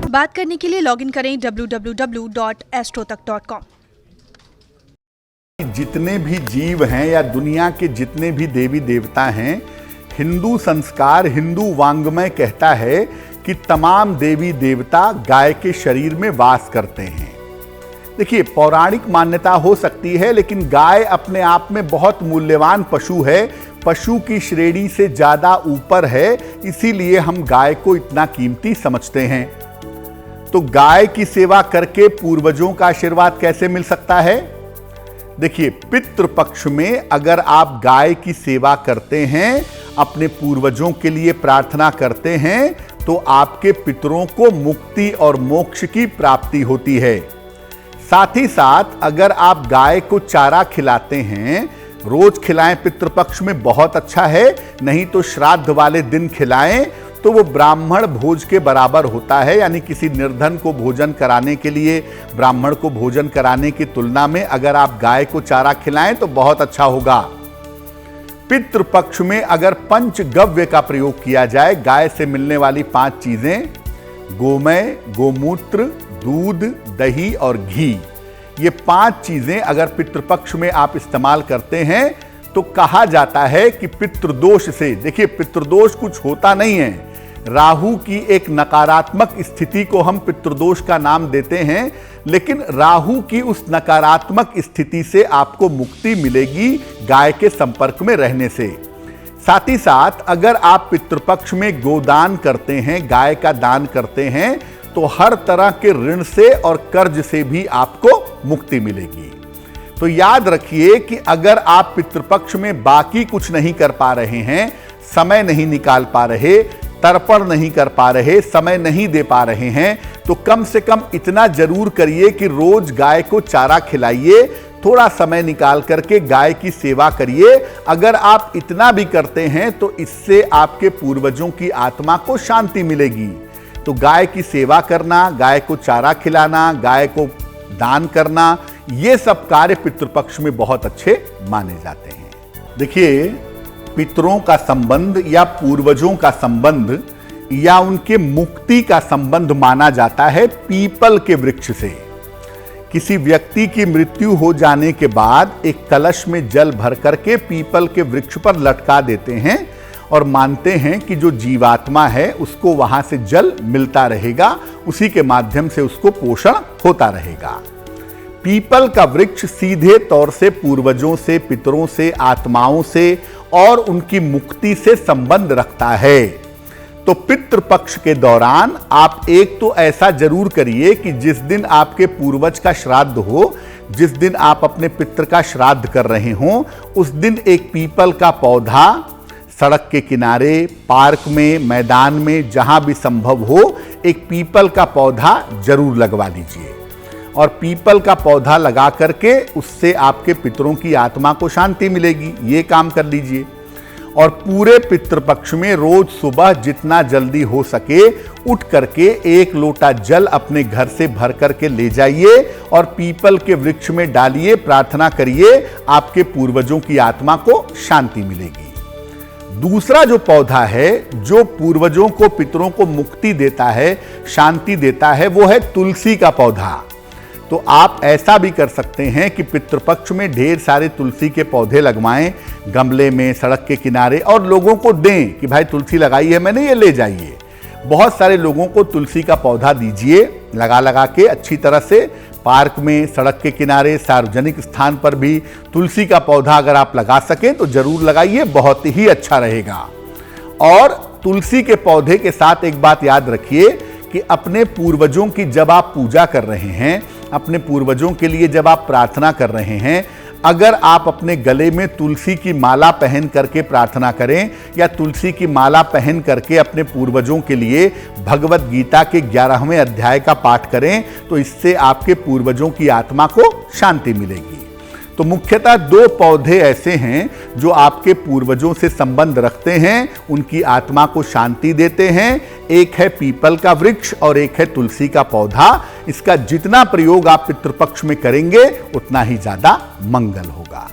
बात करने के लिए लॉगिन करें www.astrotak.com। जितने भी जीव हैं या दुनिया के जितने भी देवी देवता हैं, हिंदू संस्कार, हिंदू वांग्मय कहता है कि तमाम देवी देवता गाय के शरीर में वास करते हैं। देखिए, पौराणिक मान्यता हो सकती है, लेकिन गाय अपने आप में बहुत मूल्यवान पशु है, पशु की श्रेणी से ज्यादा ऊपर है, इसीलिए हम गाय को इतना कीमती समझते हैं। तो गाय की सेवा करके पूर्वजों का आशीर्वाद कैसे मिल सकता है? देखिए, पितृपक्ष में अगर आप गाय की सेवा करते हैं, अपने पूर्वजों के लिए प्रार्थना करते हैं, तो आपके पितरों को मुक्ति और मोक्ष की प्राप्ति होती है। साथ ही साथ अगर आप गाय को चारा खिलाते हैं, रोज खिलाएं पितृपक्ष में बहुत अच्छा है, नहीं तो श्राद्ध वाले दिन खिलाएं तो वो ब्राह्मण भोज के बराबर होता है। यानी किसी निर्धन को भोजन कराने के लिए, ब्राह्मण को भोजन कराने की तुलना में अगर आप गाय को चारा खिलाएं तो बहुत अच्छा होगा। पितृपक्ष में अगर पंचगव्य का प्रयोग किया जाए, गाय से मिलने वाली 5 चीजें, गोमय, गोमूत्र, दूध, दही और घी, ये 5 चीजें अगर पितृपक्ष में आप इस्तेमाल करते हैं तो कहा जाता है कि पितृदोष से, देखिए पितृदोष कुछ होता नहीं है, राहु की एक नकारात्मक स्थिति को हम पितृदोष का नाम देते हैं, लेकिन राहु की उस नकारात्मक स्थिति से आपको मुक्ति मिलेगी गाय के संपर्क में रहने से। साथ ही साथ अगर आप पितृपक्ष में गोदान करते हैं, गाय का दान करते हैं, तो हर तरह के ऋण से और कर्ज से भी आपको मुक्ति मिलेगी। तो याद रखिए कि अगर आप पितृपक्ष में बाकी कुछ नहीं कर पा रहे हैं, समय नहीं निकाल पा रहे, तर्पण नहीं कर पा रहे, समय नहीं दे पा रहे हैं, तो कम से कम इतना जरूर करिए कि रोज गाय को चारा खिलाइए, थोड़ा समय निकाल करके गाय की सेवा करिए। अगर आप इतना भी करते हैं तो इससे आपके पूर्वजों की आत्मा को शांति मिलेगी। तो गाय की सेवा करना, गाय को चारा खिलाना, गाय को दान करना, ये सब कार्य पितृपक्ष में बहुत अच्छे माने जाते हैं। देखिए, पितरों का संबंध या पूर्वजों का संबंध या उनके मुक्ति का संबंध माना जाता है पीपल के वृक्ष से। किसी व्यक्ति की मृत्यु हो जाने के बाद एक कलश में जल भर करके पीपल के वृक्ष पर लटका देते हैं और मानते हैं कि जो जीवात्मा है उसको वहां से जल मिलता रहेगा, उसी के माध्यम से उसको पोषण होता रहेगा। पीपल का वृक्ष सीधे तौर से पूर्वजों से, पितरों से, आत्माओं से और उनकी मुक्ति से संबंध रखता है। तो पितृपक्ष के दौरान आप एक तो ऐसा जरूर करिए कि जिस दिन आपके पूर्वज का श्राद्ध हो, जिस दिन आप अपने पितृ का श्राद्ध कर रहे हों, उस दिन एक पीपल का पौधा सड़क के किनारे, पार्क में, मैदान में, जहां भी संभव हो, एक पीपल का पौधा जरूर लगवा दीजिए। और पीपल का पौधा लगा करके उससे आपके पितरों की आत्मा को शांति मिलेगी, ये काम कर लीजिए। और पूरे पितृपक्ष में रोज सुबह जितना जल्दी हो सके उठ करके 1 लोटा जल अपने घर से भर करके ले जाइए और पीपल के वृक्ष में डालिए, प्रार्थना करिए, आपके पूर्वजों की आत्मा को शांति मिलेगी। दूसरा जो पौधा है जो पूर्वजों को, पितरों को मुक्ति देता है, शांति देता है, वो है तुलसी का पौधा। तो आप ऐसा भी कर सकते हैं कि पितृपक्ष में ढेर सारे तुलसी के पौधे लगवाएं, गमले में, सड़क के किनारे, और लोगों को दें कि भाई तुलसी लगाई है मैंने, ये ले जाइए। बहुत सारे लोगों को तुलसी का पौधा दीजिए, लगा के अच्छी तरह से। पार्क में, सड़क के किनारे, सार्वजनिक स्थान पर भी तुलसी का पौधा अगर आप लगा सकें तो जरूर लगाइए, बहुत ही अच्छा रहेगा। और तुलसी के पौधे के साथ एक बात याद रखिए कि अपने पूर्वजों की जब आप पूजा कर रहे हैं, अपने पूर्वजों के लिए जब आप प्रार्थना कर रहे हैं, अगर आप अपने गले में तुलसी की माला पहन करके प्रार्थना करें या तुलसी की माला पहन करके अपने पूर्वजों के लिए भगवत गीता के 11वें अध्याय का पाठ करें, तो इससे आपके पूर्वजों की आत्मा को शांति मिलेगी। तो मुख्यतः 2 पौधे ऐसे हैं जो आपके पूर्वजों से संबंध रखते हैं, उनकी आत्मा को शांति देते हैं। एक है पीपल का वृक्ष और एक है तुलसी का पौधा। इसका जितना प्रयोग आप पितृपक्ष में करेंगे उतना ही ज्यादा मंगल होगा।